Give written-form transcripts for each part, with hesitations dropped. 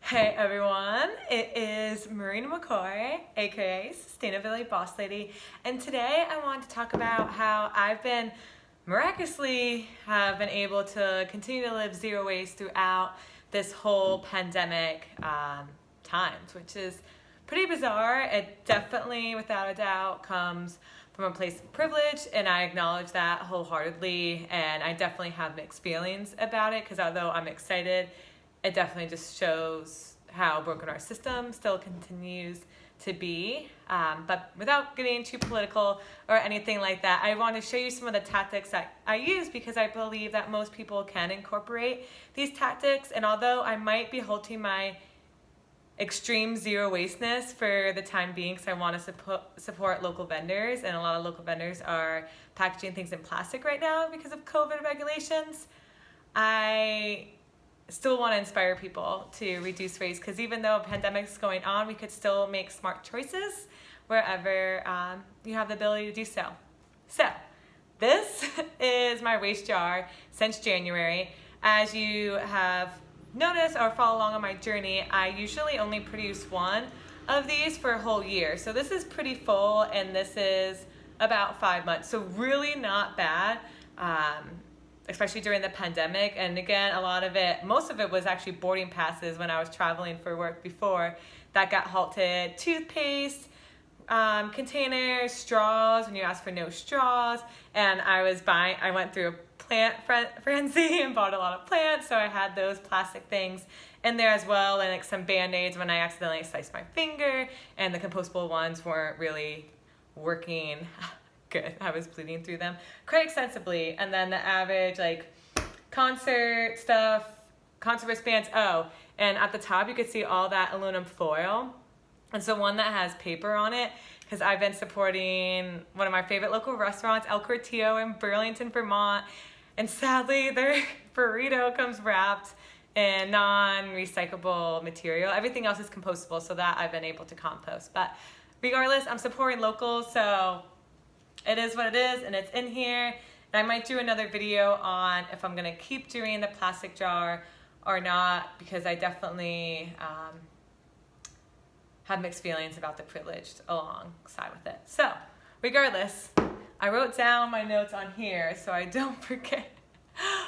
Hey everyone, it is Marina McCoy, aka Sustainability Boss Lady, and today I want to talk about how I've been miraculously have been able to continue to live zero waste throughout this whole pandemic times, which is pretty bizarre. It definitely, without a doubt, comes from a place of privilege, and I acknowledge that wholeheartedly, and I definitely have mixed feelings about it because although I'm excited, it definitely just shows how broken our system still continues to be. But without getting too political or anything like that, I want to show you some of the tactics that I use because I believe that most people can incorporate these tactics. And although I might be halting my extreme zero wasteness for the time being because I want to support local vendors, and a lot of local vendors are packaging things in plastic right now because of COVID regulations, I still want to inspire people to reduce waste because even though a pandemic is going on, we could still make smart choices wherever you have the ability to do so. So this is my waste jar since January. As you have noticed or follow along on my journey, I usually only produce one of these for a whole year. So this is pretty full, and this is about 5 months. So really not bad. Especially during the pandemic. And again, most of it was actually boarding passes when I was traveling for work before that got halted. Toothpaste, containers, straws, when you asked for no straws. And I went through a plant frenzy and bought a lot of plants. So I had those plastic things in there as well. And like some Band-Aids when I accidentally sliced my finger, and the compostable ones weren't really working good. I was bleeding through them quite extensively. And then the average concert stuff, concert wristbands. Oh, and at the top you could see all that aluminum foil. And so one that has paper on it, because I've been supporting one of my favorite local restaurants, El Cortillo in Burlington, Vermont. And sadly their burrito comes wrapped in non-recyclable material. Everything else is compostable, so that I've been able to compost. But regardless, I'm supporting local, so it is what it is, and it's in here. And I might do another video on if I'm gonna keep doing the plastic jar or not, because I definitely have mixed feelings about the privileged alongside with it. So regardless, I wrote down my notes on here so I don't forget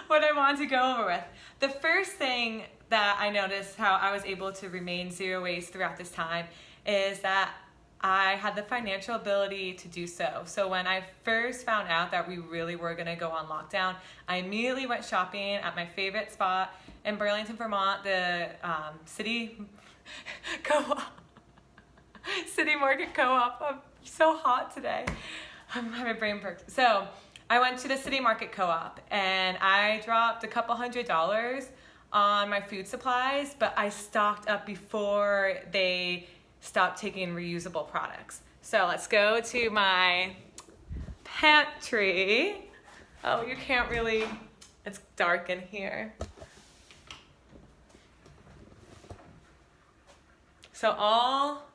what I wanted to go over with. The first thing that I noticed how I was able to remain zero waste throughout this time is that I had the financial ability to do so. So when I first found out that we really were gonna go on lockdown, I immediately went shopping at my favorite spot in Burlington, Vermont, the City Market Co-op. I'm so hot today. I'm having brain perks. So I went to the City Market Co-op and I dropped a couple $100s on my food supplies, but I stocked up before they stop taking reusable products. So let's go to my pantry. Oh, you can't really, it's dark in here. So all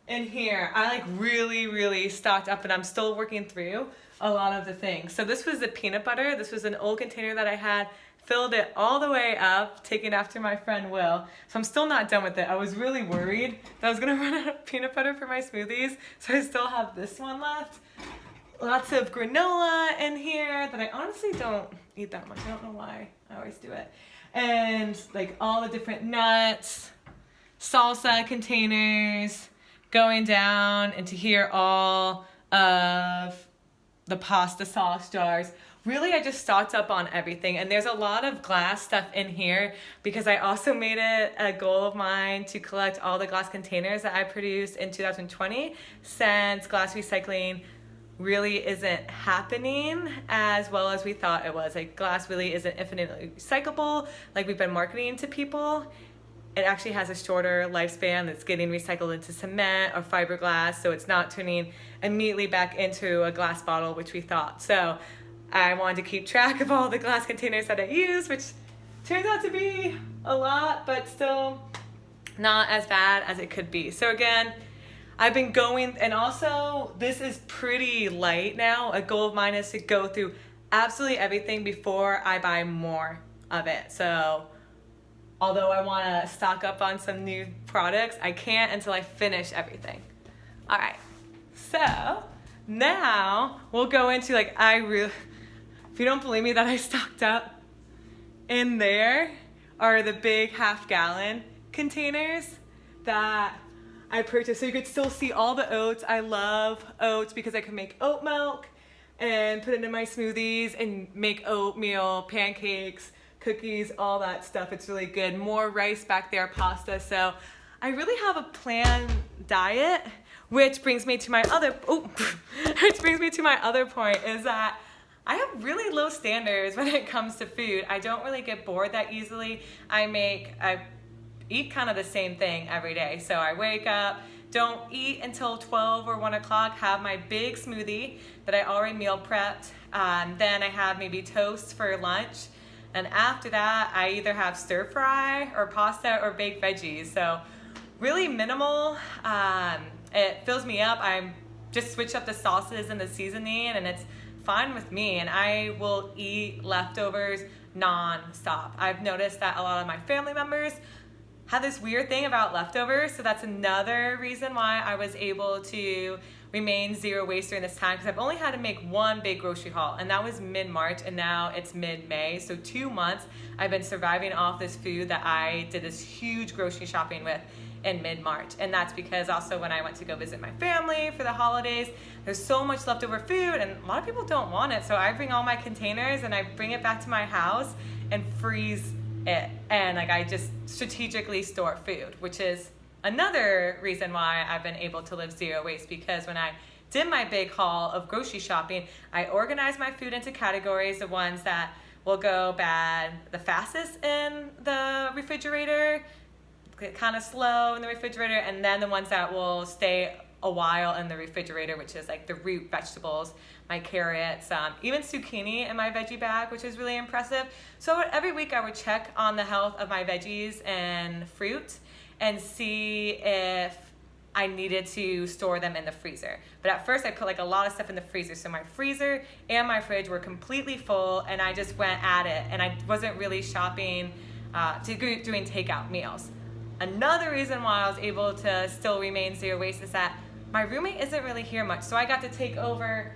in here, I really stocked up, and I'm still working through a lot of the things. So this was the peanut butter. This was an old container that I had, filled it all the way up, taken after my friend Will. So I'm still not done with it. I was really worried that I was gonna run out of peanut butter for my smoothies, so I still have this one left. Lots of granola in here that I honestly don't eat that much. I don't know why, I always do it. And all the different nuts, salsa containers, going down into here, all of the pasta sauce jars. Really, I just stocked up on everything, and there's a lot of glass stuff in here because I also made it a goal of mine to collect all the glass containers that I produced in 2020, since glass recycling really isn't happening as well as we thought it was. Glass really isn't infinitely recyclable like we've been marketing to people. It actually has a shorter lifespan that's getting recycled into cement or fiberglass, so it's not turning immediately back into a glass bottle, which we thought. So I wanted to keep track of all the glass containers that I use, which turns out to be a lot, but still not as bad as it could be. So again, I've been going, and also this is pretty light now. A goal of mine is to go through absolutely everything before I buy more of it. So although I want to stock up on some new products, I can't until I finish everything. All right, so now we'll go into like, if you don't believe me that I stocked up, in there are the big half-gallon containers that I purchased. So you could still see all the oats. I love oats because I can make oat milk and put it in my smoothies and make oatmeal, pancakes, cookies, all that stuff. It's really good. More rice back there, pasta. So I really have a planned diet, which brings me to my other point is that I have really low standards when it comes to food. I don't really get bored that easily. I eat kind of the same thing every day. So I wake up, don't eat until 12 or 1 o'clock, have my big smoothie that I already meal prepped. Then I have maybe toast for lunch. And after that, I either have stir fry or pasta or baked veggies. So really minimal. It fills me up. I just switch up the sauces and the seasoning, and it's fine with me. And I will eat leftovers non-stop. I've noticed that a lot of my family members have this weird thing about leftovers. So that's another reason why I was able to remain zero waste during this time, because I've only had to make one big grocery haul, and that was mid-March, and now it's mid-May. So 2 months I've been surviving off this food that I did this huge grocery shopping with in mid-March. And that's because also when I went to go visit my family for the holidays, there's so much leftover food and a lot of people don't want it. So I bring all my containers and I bring it back to my house and freeze it. And like I just strategically store food, which is another reason why I've been able to live zero waste, because when I did my big haul of grocery shopping, I organized my food into categories, the ones that will go bad the fastest in the refrigerator, kind of slow in the refrigerator, and then the ones that will stay a while in the refrigerator, which is like the root vegetables, my carrots, even zucchini in my veggie bag, which is really impressive. So every week I would check on the health of my veggies and fruit and see if I needed to store them in the freezer. But at first I put like a lot of stuff in the freezer. So my freezer and my fridge were completely full, and I just went at it, and I wasn't really shopping doing takeout meals. Another reason why I was able to still remain zero waste is that my roommate isn't really here much. So I got to take over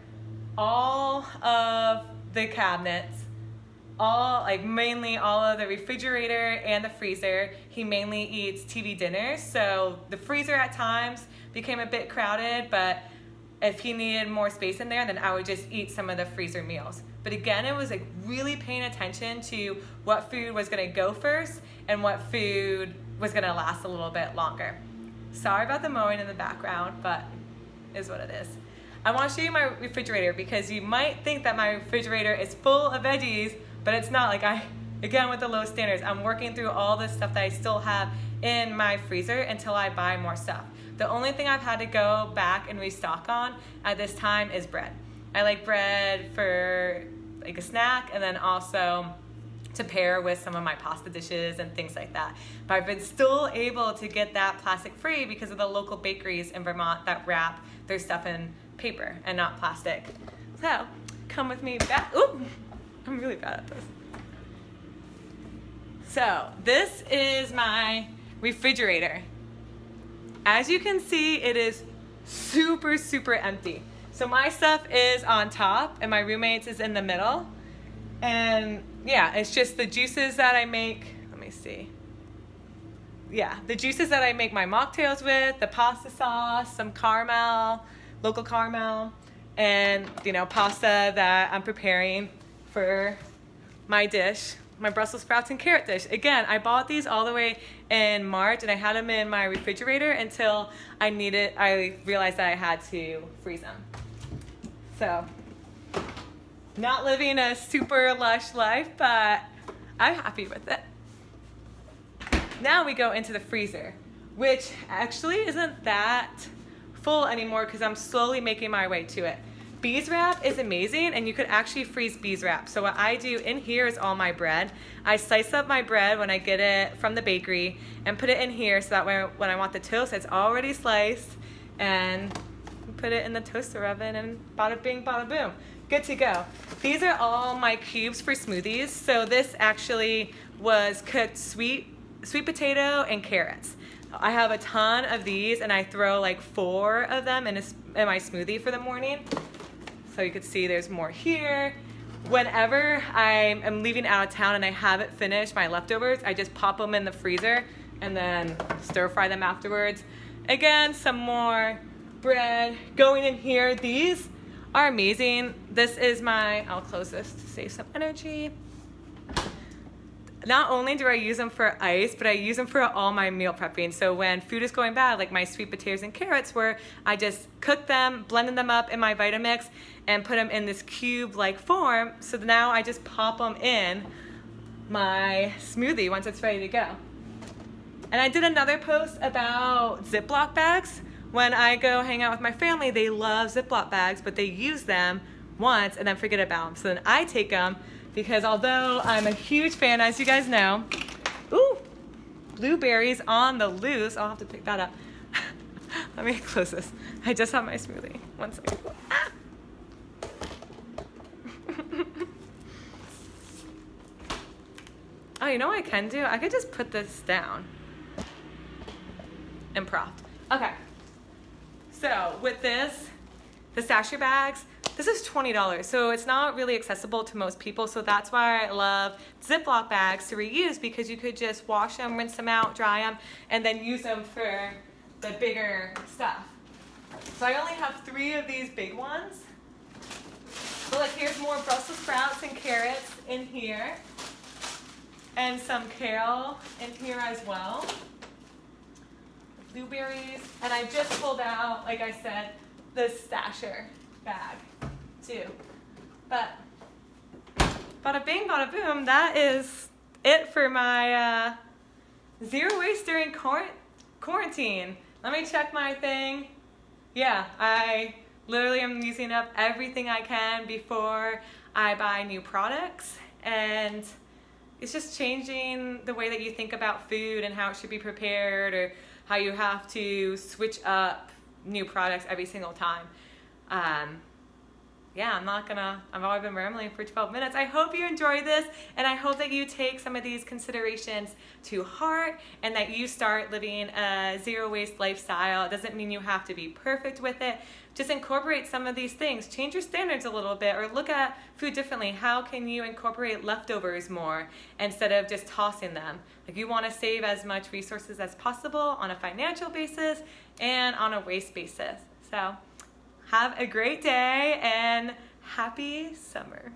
all of the cabinets, mainly all of the refrigerator and the freezer. He mainly eats TV dinners. So the freezer at times became a bit crowded, but if he needed more space in there, then I would just eat some of the freezer meals. But again, it was like really paying attention to what food was gonna go first and what food was gonna last a little bit longer. Sorry about the mowing in the background, but is what it is. I wanna show you my refrigerator because you might think that my refrigerator is full of veggies, but it's not. Again, with the low standards, I'm working through all the stuff that I still have in my freezer until I buy more stuff. The only thing I've had to go back and restock on at this time is bread. I like bread for like a snack, and then also to pair with some of my pasta dishes and things like that. But I've been still able to get that plastic free because of the local bakeries in Vermont that wrap their stuff in paper and not plastic. So come with me back. Ooh, I'm really bad at this. So this is my refrigerator. As you can see, it is super, super empty. So my stuff is on top and my roommate's is in the middle. And yeah, it's just the juices that I make. Let me see. Yeah, the juices that I make my mocktails with, the pasta sauce, some caramel, local caramel, and pasta that I'm preparing for my dish, my Brussels sprouts and carrot dish. Again, I bought these all the way in March and I had them in my refrigerator until I realized that I had to freeze them. So, not living a super lush life, but I'm happy with it. Now we go into the freezer, which actually isn't that full anymore because I'm slowly making my way to it. Bees wrap is amazing, and you could actually freeze bees wrap. So what I do in here is all my bread. I slice up my bread when I get it from the bakery and put it in here so that when I want the toast, it's already sliced, and put it in the toaster oven, and bada bing, bada boom. Good to go. These are all my cubes for smoothies. So this actually was cooked sweet sweet potato and carrots. I have a ton of these, and I throw like 4 of them in my smoothie for the morning. So you can see there's more here. Whenever I am leaving out of town and I haven't finished my leftovers, I just pop them in the freezer and then stir fry them afterwards. Again, some more bread going in here. These are amazing. This is I'll close this to save some energy. Not only do I use them for ice, but I use them for all my meal prepping. So when food is going bad, like my sweet potatoes and carrots, where I just cook them, blended them up in my Vitamix, and put them in this cube-like form. So now I just pop them in my smoothie once it's ready to go. And I did another post about Ziploc bags. When I go hang out with my family, they love Ziploc bags, but they use them once and then forget about them. So then I take them, because although I'm a huge fan, as you guys know, ooh, blueberries on the loose. I'll have to pick that up. Let me close this. I just have my smoothie. One second. Ah! Oh, you know what I can do? I could just put this down. Improv. Okay. So with this, the sachet bags, this is $20, so it's not really accessible to most people. So that's why I love Ziploc bags to reuse, because you could just wash them, rinse them out, dry them, and then use them for the bigger stuff. So I only have 3 of these big ones. So like here's more Brussels sprouts and carrots in here, and some kale in here as well. Blueberries, and I just pulled out, like I said, the stasher bag too. But bada bing, bada boom, that is it for my zero waste during quarantine. Let me check my thing. Yeah, I literally am using up everything I can before I buy new products, and it's just changing the way that you think about food and how it should be prepared, or how you have to switch up new products every single time. Yeah, I've already been rambling for 12 minutes. I hope you enjoyed this, and I hope that you take some of these considerations to heart, and that you start living a zero waste lifestyle. It doesn't mean you have to be perfect with it. Just incorporate some of these things. Change your standards a little bit, or look at food differently. How can you incorporate leftovers more instead of just tossing them? Like, you want to save as much resources as possible on a financial basis and on a waste basis. So have a great day and happy summer.